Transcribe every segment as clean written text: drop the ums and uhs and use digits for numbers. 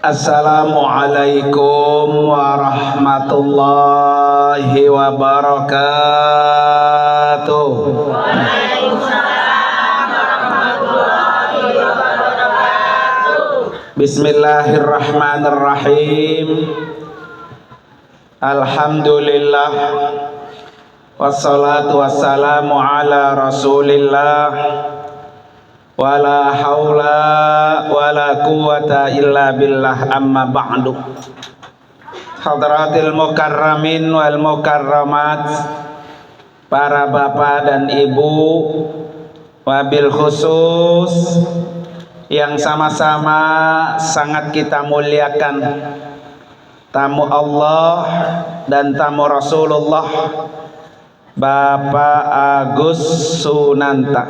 Assalamualaikum warahmatullahi wabarakatuh. Waalaikumsalam warahmatullahi wabarakatuh. Bismillahirrahmanirrahim. Alhamdulillah. Wassalatu wassalamu ala rasulillah. Wala haula wala quwata illa billah, amma ba'du. Hadratil mukarramin wal mukarramat, para bapak dan ibu, wabil khusus yang sama-sama sangat kita muliakan, tamu Allah dan tamu Rasulullah, Bapak Agus Sutanta.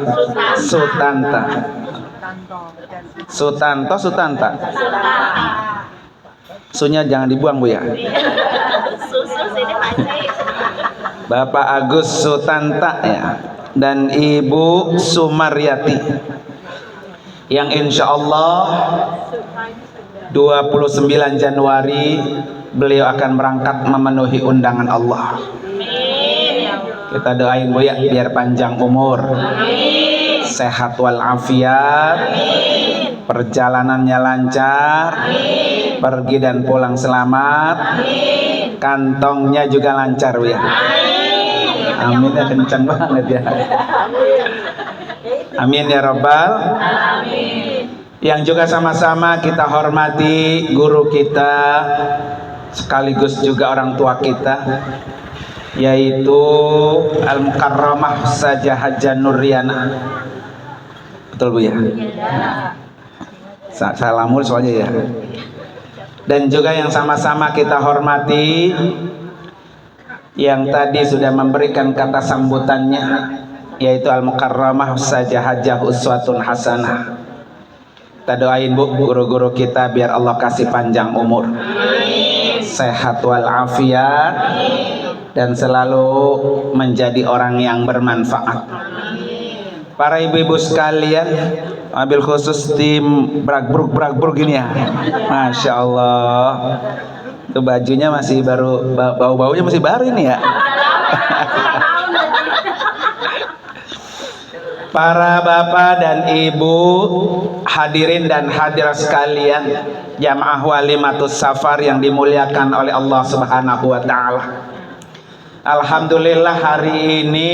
Sunya jangan dibuang, Bu, ya. Bapak Agus Sutanta, ya, dan Ibu Sumaryati, yang insya Allah 29 Januari beliau akan berangkat memenuhi undangan Allah. Kita doain, Bu, ya, biar panjang umur, sehat walafiat, perjalanannya lancar, pergi dan pulang selamat, kantongnya juga lancar, Bu, ya. Amin, ya, kencang banget, ya. Amin ya Rabbal. Yang juga sama-sama kita hormati guru kita, sekaligus juga orang tua kita, yaitu Al-Mukarramah Ustazah Hajah Nuriana. Betul, Bu, ya? Salamul soalnya, ya. Dan juga yang sama-sama kita hormati, yang tadi sudah memberikan kata sambutannya, yaitu Al-Mukarramah Ustazah Hajah Uswatun Hasanah. Kita doain, Bu, guru-guru kita biar Allah kasih panjang umur, sehat walafiat, dan selalu menjadi orang yang bermanfaat. Para ibu-ibu sekalian, wabil khusus tim Bragbrug ini, ya, Masya Allah, itu bajunya masih baru, bau-baunya masih baru ini, ya. Para bapak dan ibu, hadirin dan hadirat sekalian, jamaah walimatus safar yang dimuliakan oleh Allah Subhanahu wa ta'ala. Alhamdulillah, hari ini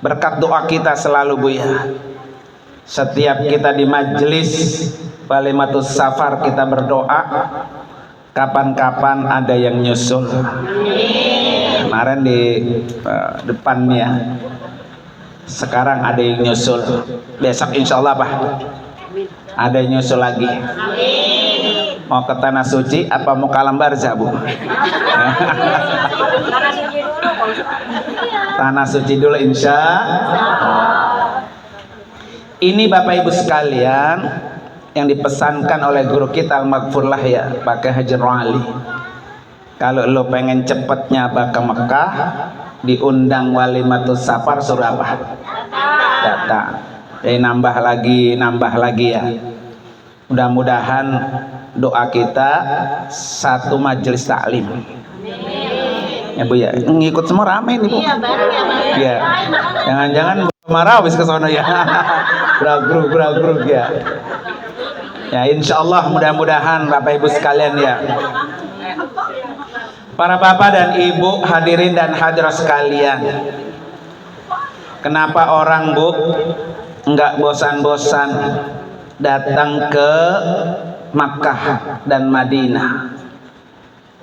berkat doa kita selalu, Bu, ya. Setiap kita di majelis walimatus safar kita berdoa, kapan-kapan ada yang nyusul. Kemarin di depannya, sekarang ada yang nyusul. Besok insya Allah, Pak, ada yang nyusul lagi. Mau ke Tanah Suci apa mau ke Alam Barzah, Bu? Tanah Suci dulu, insya Allah. Ini Bapak Ibu sekalian yang dipesankan oleh guru kita Al-Maghfurlah, ya, pakai Hajar Ali. Kalau lo pengen cepetnya ke Mekah, diundang walimatus safar, suruh apa? Datang. Jadi nambah lagi, ya. Mudah-mudahan doa kita satu majelis taklim, ya, Bu, ya. Ngikut semua rame nih, Bu. Iya, jangan-jangan marah habis ke sana, ya. Beragru, ya. Ya, insya Allah mudah-mudahan Bapak Ibu sekalian, ya. Para bapak dan ibu, hadirin dan hadirat sekalian, kenapa orang, Bu, enggak bosan-bosan datang ke Makkah dan Madinah?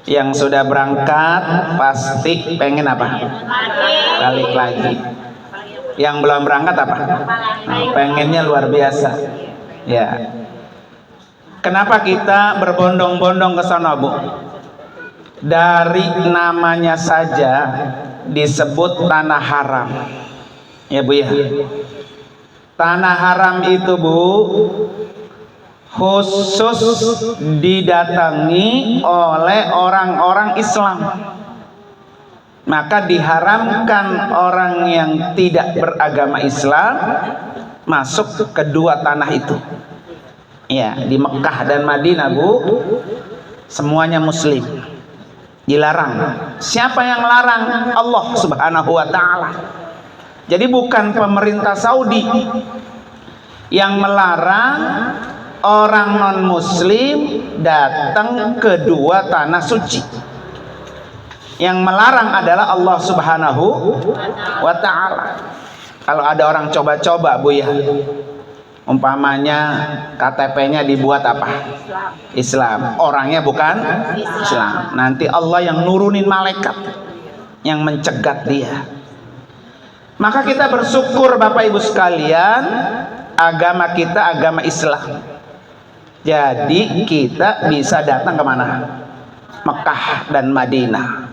Yang sudah berangkat pasti pengen apa? Balik lagi. Yang belum berangkat apa? Pengennya luar biasa, ya. Kenapa kita berbondong-bondong ke sana, Bu? Dari namanya saja disebut tanah haram, ya, Bu, ya. Tanah haram itu, Bu, khusus didatangi oleh orang-orang Islam. Maka diharamkan orang yang tidak beragama Islam masuk ke kedua tanah itu. Ya, di Mekah dan Madinah, Bu, semuanya muslim. Dilarang. Siapa yang larang? Allah Subhanahu wa taala. Jadi bukan pemerintah Saudi yang melarang orang non muslim datang ke dua tanah suci. Yang melarang adalah Allah Subhanahu wa taala. Kalau ada orang coba-coba, Bu ya, umpamanya KTP-nya dibuat apa? Islam. Orangnya bukan Islam. Nanti Allah yang nurunin malaikat yang mencegat dia. Maka kita bersyukur Bapak Ibu sekalian, agama kita agama Islam. Jadi kita bisa datang ke mana? Mekah dan Madinah.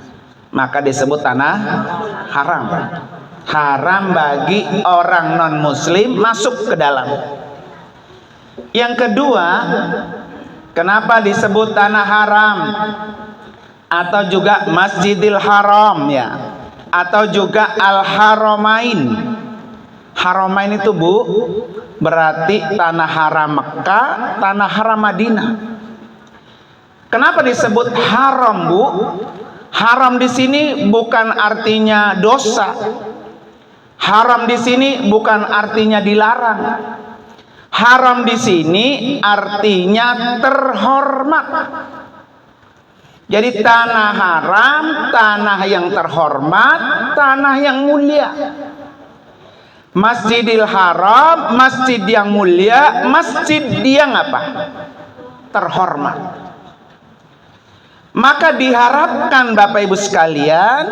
Maka disebut tanah haram. Haram bagi orang non muslim masuk ke dalam. Yang kedua, kenapa disebut tanah haram atau juga Masjidil Haram ya, atau juga Al-Haramain. Haramain itu, Bu, berarti tanah haram Mekah, tanah haram Madinah. Kenapa disebut haram, Bu? Haram di sini bukan artinya dosa. Haram di sini bukan artinya dilarang. Haram di sini artinya terhormat. Jadi tanah haram, tanah yang terhormat, tanah yang mulia. Masjidil Haram, masjid yang mulia, masjid yang apa? Terhormat. Maka diharapkan Bapak Ibu sekalian,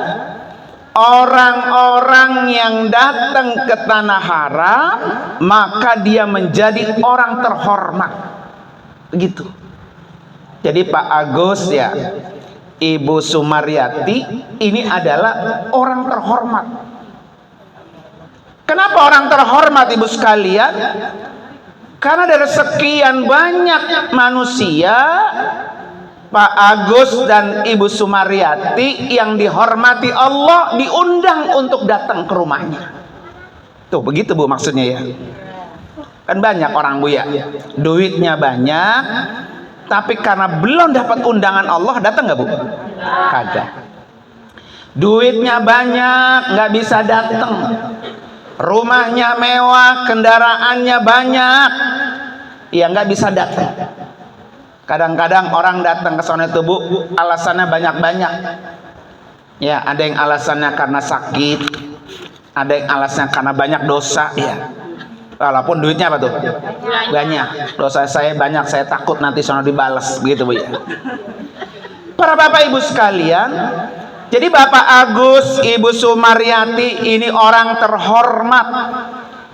orang-orang yang datang ke tanah haram, maka dia menjadi orang terhormat. Begitu. Jadi Pak Agus ya, Ibu Sumaryati ini adalah orang terhormat. Kenapa orang terhormat, Ibu sekalian? Karena dari sekian banyak manusia, Pak Agus dan Ibu Sumaryati yang dihormati Allah diundang untuk datang ke rumahnya. Tuh begitu, Bu, maksudnya ya. Kan banyak orang, Bu ya, duitnya banyak, tapi karena belum dapat undangan Allah datang nggak, Bu? Kagak. Duitnya banyak nggak bisa datang. Rumahnya mewah, kendaraannya banyak, ya nggak bisa datang. Kadang-kadang orang datang ke sana itu, Bu, alasannya banyak-banyak. Ya, ada yang alasannya karena sakit, ada yang alasannya karena banyak dosa, ya. Walaupun duitnya apa tuh? Banyak. Dosa saya banyak, saya takut nanti sono dibalas, begitu, Bu ya. Para Bapak Ibu sekalian, jadi Bapak Agus, Ibu Sumaryati ini orang terhormat,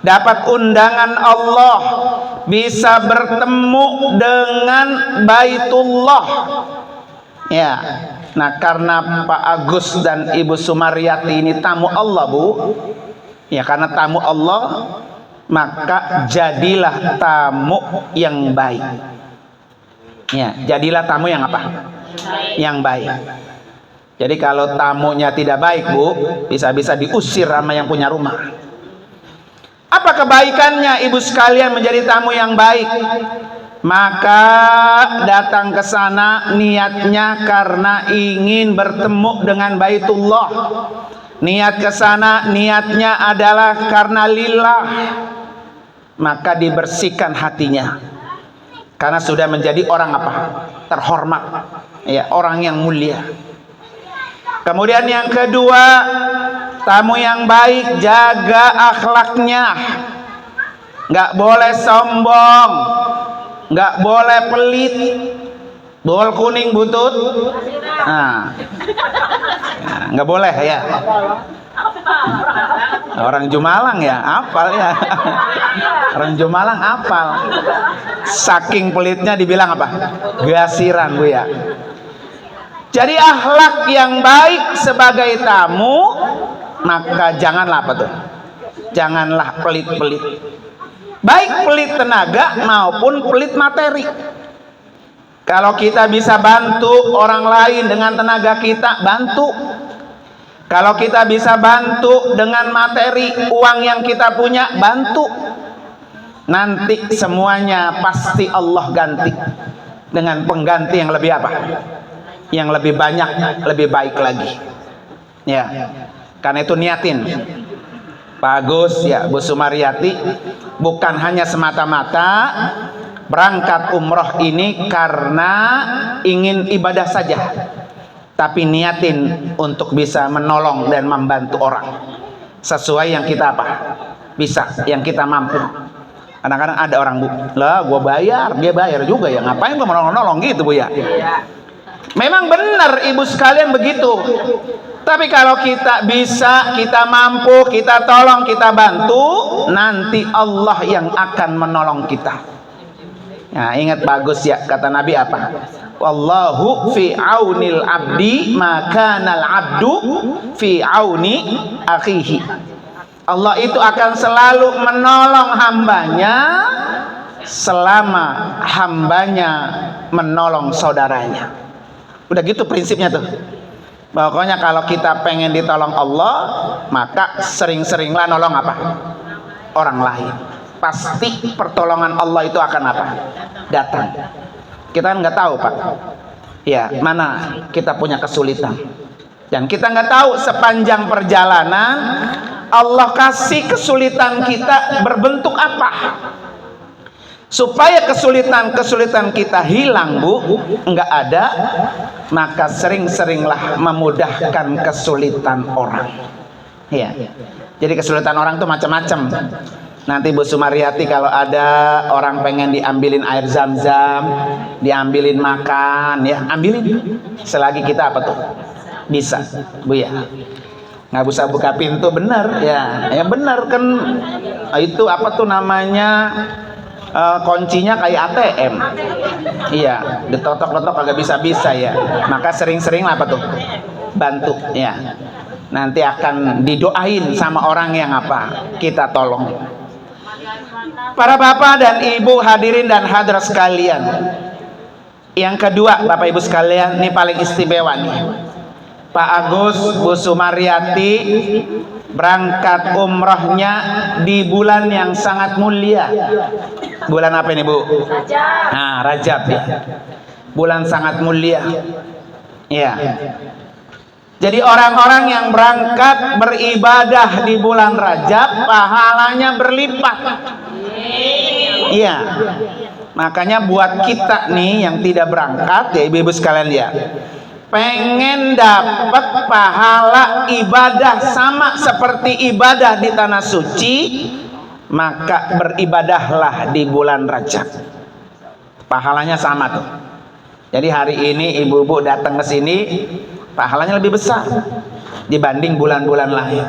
dapat undangan Allah, bisa bertemu dengan Baitullah. Ya. Nah, karena Pak Agus dan Ibu Sumaryati ini tamu Allah, Bu. Ya, karena tamu Allah, maka jadilah tamu yang baik. Ya, jadilah tamu yang apa? Yang baik. Jadi kalau tamunya tidak baik, Bu, bisa-bisa diusir sama yang punya rumah. Apa kebaikannya Ibu sekalian menjadi tamu yang baik? Maka datang ke sana niatnya karena ingin bertemu dengan Baitullah. Niat ke sana niatnya adalah karena lillah. Maka dibersihkan hatinya. Karena sudah menjadi orang apa? Terhormat. Ya, orang yang mulia. Kemudian yang kedua, tamu yang baik jaga akhlaknya. Nggak boleh sombong, nggak boleh pelit. Bol kuning butut, nah, nggak boleh ya. Orang Jumalang ya, apal ya. Orang Jumalang apal. Saking pelitnya dibilang apa? Gasiran, Bu ya. Jadi akhlak yang baik sebagai tamu, maka janganlah apa tuh? Janganlah pelit-pelit. Baik pelit tenaga maupun pelit materi. Kalau kita bisa bantu orang lain dengan tenaga kita, bantu. Kalau kita bisa bantu dengan materi, uang yang kita punya, bantu. nanti semuanya pasti Allah ganti dengan pengganti yang lebih apa? Yang lebih banyak, lebih baik lagi. Ya, karena itu niatin. Pak Agus, ya Bu Sumaryati, bukan hanya semata-mata berangkat umroh ini karena ingin ibadah saja, tapi niatin untuk bisa menolong dan membantu orang sesuai yang kita apa? Bisa, yang kita mampu. Kadang-kadang ada orang, Bu, lah gua bayar, dia bayar juga ya, ngapain gua menolong-nolong gitu, Bu ya. Memang benar ibu sekalian begitu. Tapi kalau kita bisa, kita mampu, kita tolong, kita bantu, nanti Allah yang akan menolong kita. Nah, ingat bagus ya kata Nabi apa? Wallahu fi aunil abdi makanal abdu fi auni akhihi. Allah itu akan selalu menolong hambanya selama hambanya menolong saudaranya. Udah gitu prinsipnya tuh. Pokoknya kalau kita pengen ditolong Allah, maka sering-seringlah nolong apa? Orang lain. Pasti pertolongan Allah itu akan apa? Datang. Kita nggak tahu, Pak. Ya, mana kita punya kesulitan. Dan kita nggak tahu sepanjang perjalanan Allah kasih kesulitan kita berbentuk apa. Supaya kesulitan-kesulitan kita hilang, Bu, enggak ada, maka sering-seringlah memudahkan kesulitan orang. Ya. Jadi kesulitan orang itu macam-macam. Nanti Bu Sumaryati kalau ada orang pengen diambilin air zam-zam, diambilin makan, ya ambilin. Selagi kita apa tuh? Bisa, Bu ya. Nggak bisa buka pintu, benar ya. Ya benar kan, itu apa tuh namanya? Kuncinya kayak ATM. Iya, ditotok-totok agak bisa-bisa ya. Maka sering-sering apa tuh? Bantu ya. Nanti akan didoain sama orang yang apa? Kita tolong. Para bapak dan ibu hadirin dan hadirat sekalian. Yang kedua, Bapak Ibu sekalian, ini paling istimewa nih. Pak Agus, Bu Sumaryati berangkat umrohnya di bulan yang sangat mulia. Bulan apa ini, Bu? Rajab. Nah, Rajab ya. Bulan sangat mulia. Ya. Jadi orang-orang yang berangkat beribadah di bulan Rajab pahalanya berlipat. Iya. Makanya buat kita nih yang tidak berangkat ya ibu-ibu sekalian ya, pengen dapat pahala ibadah sama seperti ibadah di tanah suci, maka beribadahlah di bulan Rajab. Pahalanya sama tuh. Jadi hari ini ibu-ibu datang ke sini, pahalanya lebih besar dibanding bulan-bulan lain.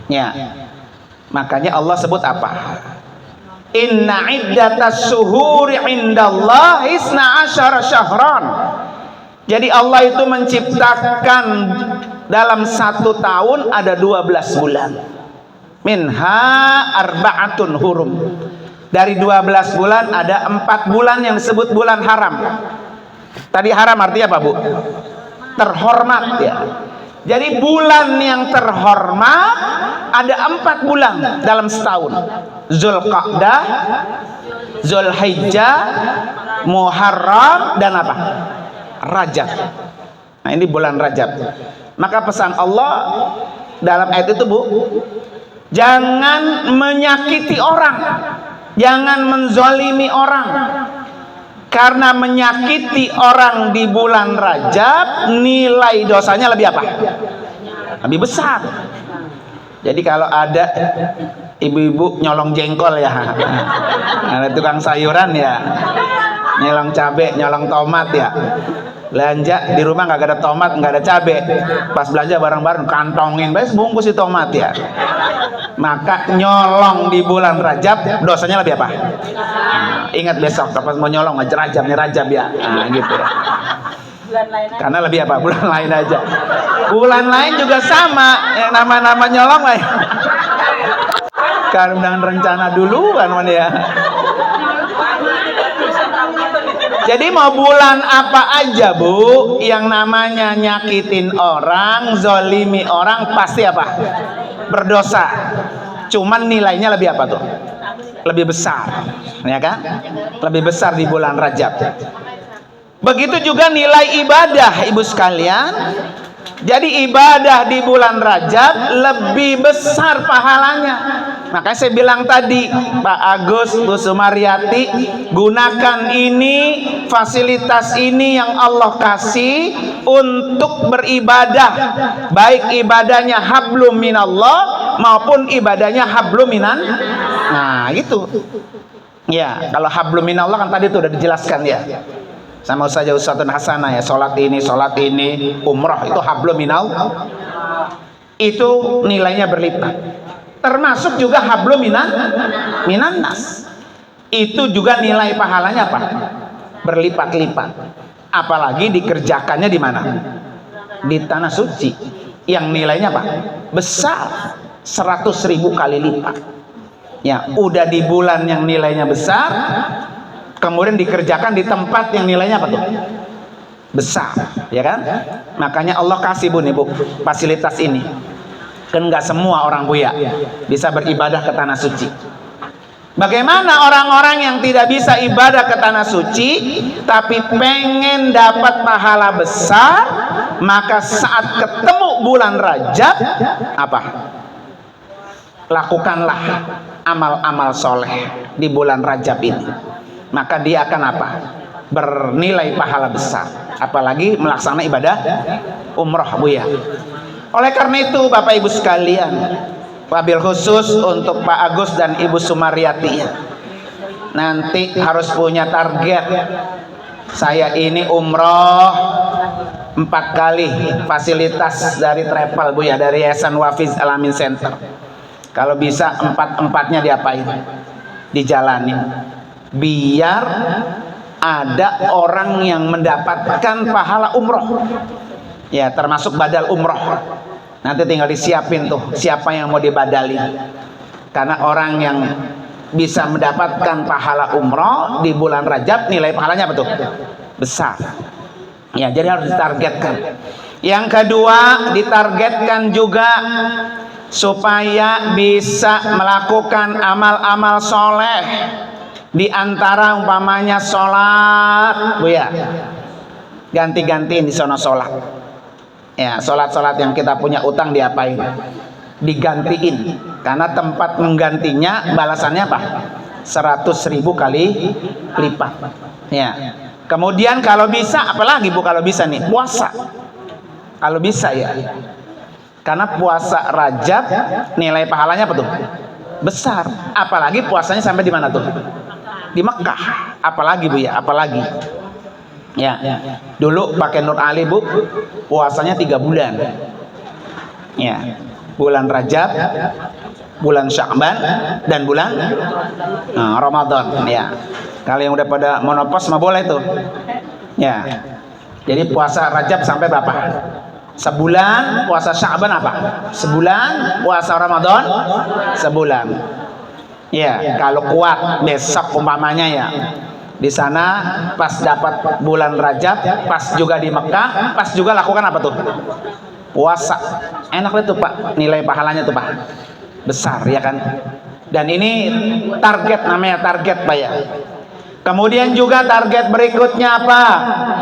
Ya. Makanya Allah sebut apa? Inna iddatas syuhuri indallah isna asyara syahran. Jadi Allah itu menciptakan dalam satu tahun ada 12 bulan. Minha arba'atun hurum. Dari 12 bulan ada 4 bulan yang disebut bulan haram. Tadi haram artinya apa, Bu? Terhormat ya. Jadi bulan yang terhormat ada 4 bulan dalam setahun. Zulqa'dah, Zulhijjah, Muharram dan apa? Rajab. Nah, ini bulan Rajab. Maka pesan Allah dalam ayat itu, Bu, jangan menyakiti orang, jangan menzolimi orang. Karena menyakiti orang di bulan Rajab nilai dosanya lebih apa? Lebih besar. Jadi kalau ada ibu-ibu nyolong jengkol ya, ada tukang sayuran ya, nyolong cabai, nyolong tomat ya, belanja di rumah nggak ada tomat, nggak ada cabai, pas belanja bareng-bareng kantongin, baik sebungkus di tomat ya. Maka nyolong di bulan Rajab dosanya lebih apa? Ingat besok pas mau nyolong aja Rajab nih, Rajab ya, nah, gitu ya. Karena lebih apa? Bulan lain aja. Bulan lain juga sama, yang nama-nama nyolong lah. Karena rencana dulu kan ya. Jadi mau bulan apa aja, Bu, yang namanya nyakitin orang, zolimi orang pasti apa? Berdosa. Cuman nilainya lebih apa tuh? lebih besar, ya kan? Lebih besar di bulan Rajab. Begitu juga nilai ibadah, ibu sekalian. Jadi ibadah di bulan Rajab lebih besar pahalanya. Makanya saya bilang tadi, Pak Agus, Bu Sumaryati, gunakan ini, fasilitas ini yang Allah kasih untuk beribadah, baik ibadahnya hablum minallah maupun ibadahnya hablum minan. Nah, gitu. Ya, kalau hablum minallah kan tadi tuh udah dijelaskan ya. Sama saja uswatun hasanah ya, sholat ini, umrah itu hablum minallah. Itu nilainya berlipat. Termasuk juga hablum minan nas. Itu juga nilai pahalanya apa? Berlipat-lipat. Apalagi dikerjakannya di mana? Di tanah suci. Yang nilainya apa? Besar. 100.000 kali lipat. Ya, udah di bulan yang nilainya besar, kemudian dikerjakan di tempat yang nilainya apa tuh? Besar, ya kan? Makanya Allah kasih Bu nih Bu, fasilitas ini. Kan nggak semua orang Bu ya bisa beribadah ke tanah suci. Bagaimana orang-orang yang tidak bisa ibadah ke tanah suci tapi pengen dapat pahala besar, maka saat ketemu bulan Rajab apa? Lakukanlah amal-amal soleh di bulan Rajab ini. Maka dia akan apa? Bernilai pahala besar. Apalagi melaksanakan ibadah umroh Bu ya. Oleh karena itu Bapak Ibu sekalian, wabil khusus untuk Pak Agus dan Ibu Sumaryati, nanti harus punya target. Saya ini umroh 4 kali, fasilitas dari travel Bu ya, dari Yayasan Wafiz Alamin Center. Kalau bisa 4-4-nya diapain? Dijalanin. Biar ada orang yang mendapatkan pahala umroh. Ya, termasuk badal umroh. Nanti tinggal disiapin tuh siapa yang mau dibadalin. Karena orang yang bisa mendapatkan pahala umroh di bulan Rajab, nilai pahalanya apa tuh? Besar. Ya, jadi harus ditargetkan. Yang kedua, ditargetkan juga supaya bisa melakukan amal-amal soleh. Di antara umpamanya sholat Bu ya, ganti-gantiin di sono sholat ya, sholat yang kita punya utang diapain? Digantiin, karena tempat menggantinya balasannya apa? 100.000 kali lipat ya. Kemudian kalau bisa, apalagi Bu kalau bisa nih, puasa kalau bisa ya, karena puasa Rajab nilai pahalanya apa tuh? Besar. Apalagi puasanya sampai di mana tuh? Di Mekah. Apalagi Bu ya, apalagi ya. Dulu pakai Nur Ali Bu, puasanya 3 bulan ya, bulan Rajab, bulan Sya'ban, dan bulan Ramadan ya. Kalau yang udah pada monopos mah boleh tuh ya. Jadi puasa Rajab sampai berapa? Sebulan. Puasa Sya'ban apa? Sebulan. Puasa Ramadan sebulan ya. Kalau kuat besok umpamanya ya, di sana pas dapat bulan Rajab, pas juga di Mekah, pas juga lakukan apa tuh? Puasa. Enak itu Pak, nilai pahalanya tuh Pak besar ya kan. Dan ini target, namanya target Pak ya. Kemudian juga target berikutnya apa?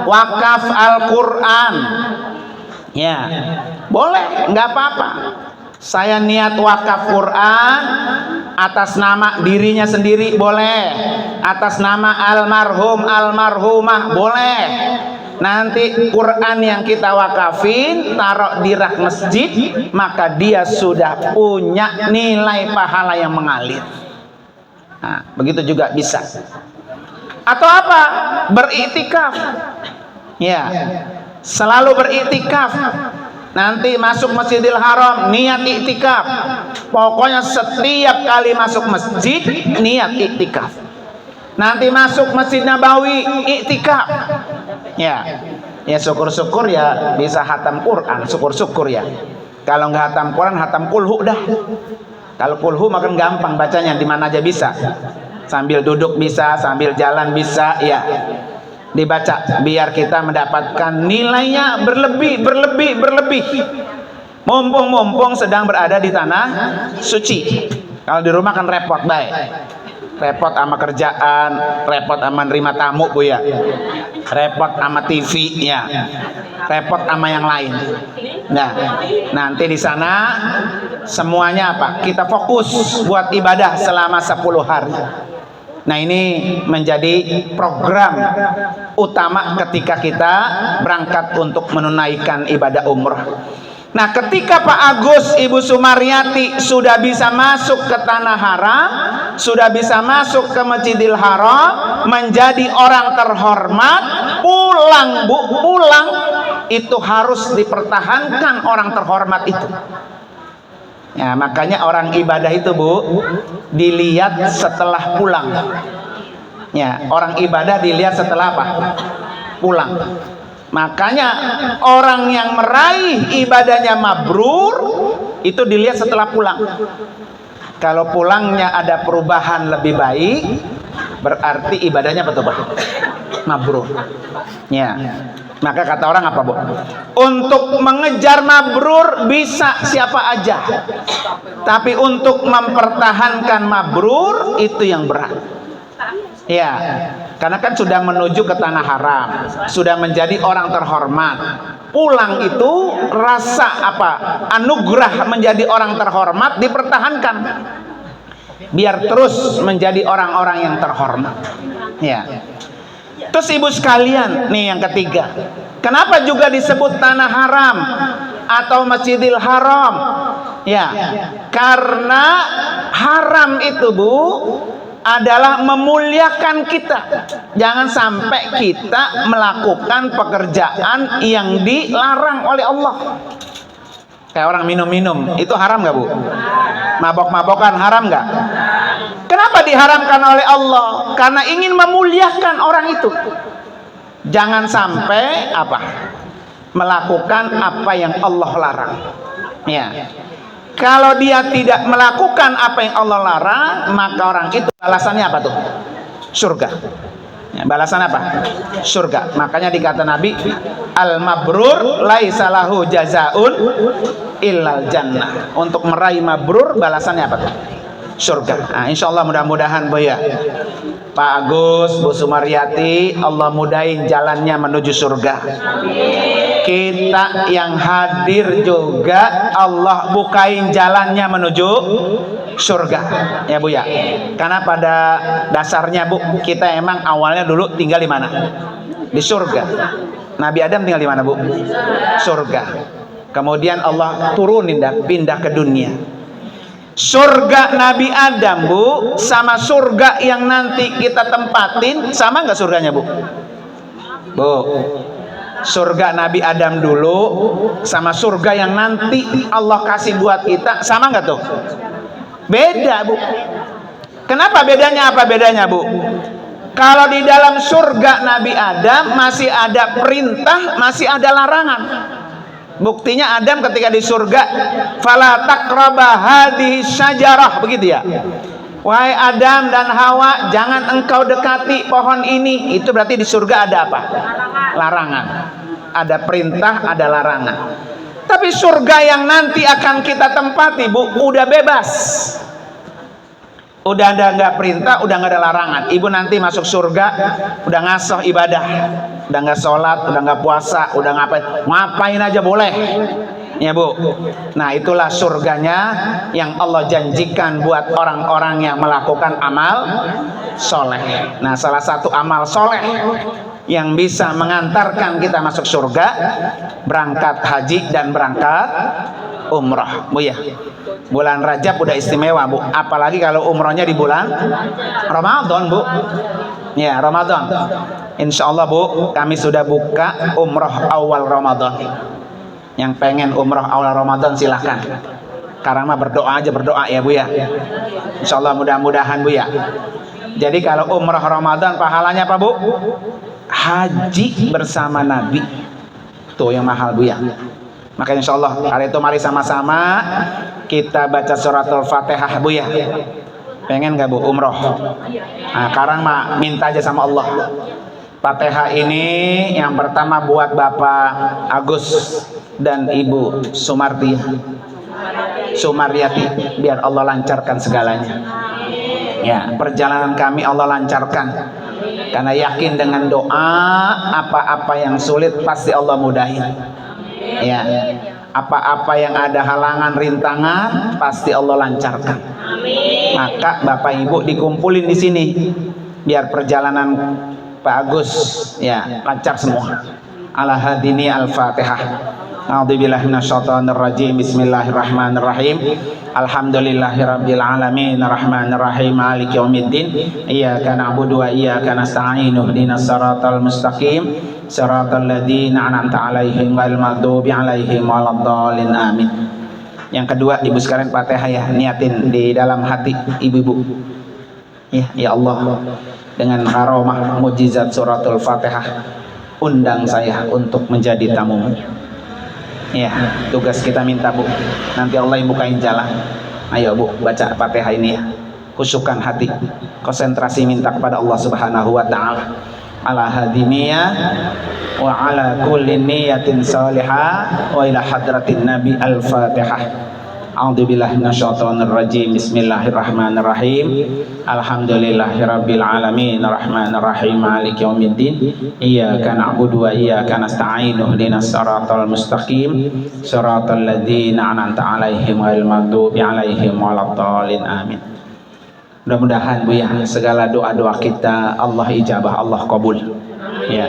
Wakaf Al-Quran ya. Boleh, nggak apa-apa. Saya niat wakaf Quran atas nama dirinya sendiri boleh, atas nama almarhum almarhumah boleh. Nanti Quran yang kita wakafin taruh di rak masjid, maka dia sudah punya nilai pahala yang mengalir. Nah, begitu juga bisa. Atau apa? Beriktikaf ya, selalu beriktikaf. Nanti masuk Masjidil Haram niat iktikaf. Pokoknya setiap kali masuk masjid niat iktikaf. Nanti masuk Masjid Nabawi iktikaf. Ya. Ya syukur-syukur ya bisa hatam Quran, syukur-syukur ya. Kalau nggak hatam Quran, hatam kulhu dah. Kalau kulhu makan gampang bacanya, di mana aja bisa. Sambil duduk bisa, sambil jalan bisa ya. Dibaca biar kita mendapatkan nilainya berlebih. Mumpung sedang berada di tanah suci. Kalau di rumah kan repot baik repot sama kerjaan, repot sama nerima tamu Bu ya, repot sama TV-nya, repot sama yang lain. Nah, nanti di sana semuanya apa? Kita fokus buat ibadah selama 10 hari. Nah, ini menjadi program utama ketika kita berangkat untuk menunaikan ibadah umrah. Nah, ketika Pak Agus, Ibu Sumaryati sudah bisa masuk ke tanah haram, sudah bisa masuk ke Masjidil Haram, menjadi orang terhormat, pulang Bu, pulang itu harus dipertahankan orang terhormat itu. Ya, makanya orang ibadah itu Bu dilihat setelah pulang. Ya, orang ibadah dilihat setelah apa? Pulang. Makanya orang yang meraih ibadahnya mabrur itu dilihat setelah pulang. Kalau pulangnya ada perubahan lebih baik, berarti ibadahnya betul mabrur. Ya. Maka kata orang apa Bu? Untuk mengejar mabrur bisa siapa aja, tapi untuk mempertahankan mabrur itu yang berat. Ya, karena kan sudah menuju ke tanah haram, sudah menjadi orang terhormat. Pulang itu rasa apa? Anugerah menjadi orang terhormat dipertahankan, biar terus menjadi orang-orang yang terhormat. Ya. Terus ibu sekalian, nih yang ketiga, kenapa juga disebut tanah haram atau Masjidil Haram? Ya, karena haram itu Bu adalah memuliakan kita. Jangan sampai kita melakukan pekerjaan yang dilarang oleh Allah. Kayak orang minum-minum, itu haram nggak Bu? Mabok-mabokan haram nggak? Kenapa diharamkan oleh Allah? Karena ingin memuliakan orang itu. Jangan sampai apa? Melakukan apa yang Allah larang. Ya. Kalau dia tidak melakukan apa yang Allah larang, maka orang itu balasannya apa tuh? Surga. Ya, balasan apa? Surga. Makanya dikata Nabi, al-mabrur laisa lahu jazaun illal jannah. Untuk meraih mabrur balasannya apa tuh? Surga. Nah, insya Allah mudah-mudahan Bu ya, Pak Agus, Bu Sumaryati, Allah mudahin jalannya menuju surga. Kita yang hadir juga Allah bukain jalannya menuju surga, ya Bu ya. Karena pada dasarnya Bu, kita emang awalnya dulu tinggal di mana? Di surga. Nabi Adam tinggal di mana Bu? Surga. Kemudian Allah turunin dan pindah ke dunia. Surga Nabi Adam Bu sama surga yang nanti kita tempatin sama nggak surganya Bu? Bu, surga Nabi Adam dulu sama surga yang nanti Allah kasih buat kita sama nggak tuh? Beda Bu. Kenapa bedanya? Apa bedanya Bu? Kalau di dalam surga Nabi Adam masih ada perintah, masih ada larangan. Buktinya Adam ketika di surga, fala taqraba hadhihi syajarah, begitu ya. Wahai Adam dan Hawa, jangan engkau dekati pohon ini. Itu berarti di surga ada apa? Larangan. Ada perintah, ada larangan. Tapi surga yang nanti akan kita tempati Bu, udah bebas. Udah ada nggak perintah, udah nggak ada larangan. Ibu nanti masuk surga, udah ngasoh ibadah, udah nggak sholat, udah nggak puasa, udah ngapain aja boleh, ya Bu. Nah itulah surganya yang Allah janjikan buat orang-orang yang melakukan amal soleh. Nah salah satu amal soleh yang bisa mengantarkan kita masuk surga, berangkat haji dan berangkat umrah Bu ya. Bulan Rajab udah istimewa Bu, apalagi kalau umrohnya di bulan Ramadan Bu. Ya Ramadan, insya Allah Bu, kami sudah buka umroh awal Ramadan. Yang pengen umroh awal Ramadan silahkan. Karena mah berdoa aja, berdoa ya Bu ya. Insya Allah mudah-mudahan Bu ya. Jadi kalau umroh Ramadan pahalanya apa Bu? Haji bersama Nabi. Tuh yang mahal Bu ya. Makanya insya Allah hari itu mari sama-sama kita baca suratul Fatihah Bu ya. Pengen gak Bu umroh? Nah sekarang mah minta aja sama Allah. Fatihah ini yang pertama buat Bapak Agus dan Ibu Sumaryati, biar Allah lancarkan segalanya. Ya, perjalanan kami Allah lancarkan. Karena yakin dengan doa, apa-apa yang sulit pasti Allah mudahin. Ya, apa-apa yang ada halangan rintangan pasti Allah lancarkan. Maka Bapak Ibu dikumpulin di sini biar perjalanan Pak Agus ya lancar semua. Ala hadini al-Fatihah. A'udzubillahi minasyaitonir rajim. Bismillahirrahmanirrahim. Alhamdulillahirabbil alamin arrahmanir rahim maliki yaumiddin. Iyyaka na'budu wa iyyaka nasta'in. Ihdinas siratal mustaqim. Siratal ladzina an'amta 'alaihim ghairil maghdubi 'alaihim waladdallin. Amin. Yang kedua, Ibu sekalian Fatihah ya, niatin di dalam hati ibu-ibu. Ya Allah, dengan karomah mukjizat suratul Fatihah, undang saya untuk menjadi tamumu. Ya, tugas kita minta Bu, nanti Allah yang bukain jalan. Ayo Bu, baca Fatihah ini ya, khusyukkan hati, konsentrasi minta kepada Allah Subhanahu wa Ta'ala. Ala hadiniyah wa ala kulli niyatin salihah wa ila hadratin Nabi al-Fatihah. A'udzubillahi minasyaitonir rajim. Bismillahirrahmanirrahim. Alhamdulillahirabbil alamin arrahmanir rahim maliki yaumiddin. Iyyaka na'budu wa iyyaka nasta'in. Ihdinas siratal mustaqim. Siratal ladzina an'amta 'alaihim ghairil maghdubi 'alaihim waladdallin. Amin. Mudah-mudahan Bu ya, segala doa-doa kita Allah ijabah, Allah kabul. Ya.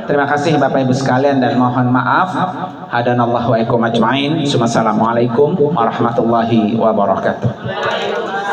Terima kasih Bapak Ibu sekalian dan mohon maaf. Hadanallahu wa ikum ajmain. Assalamualaikum warahmatullahi wabarakatuh.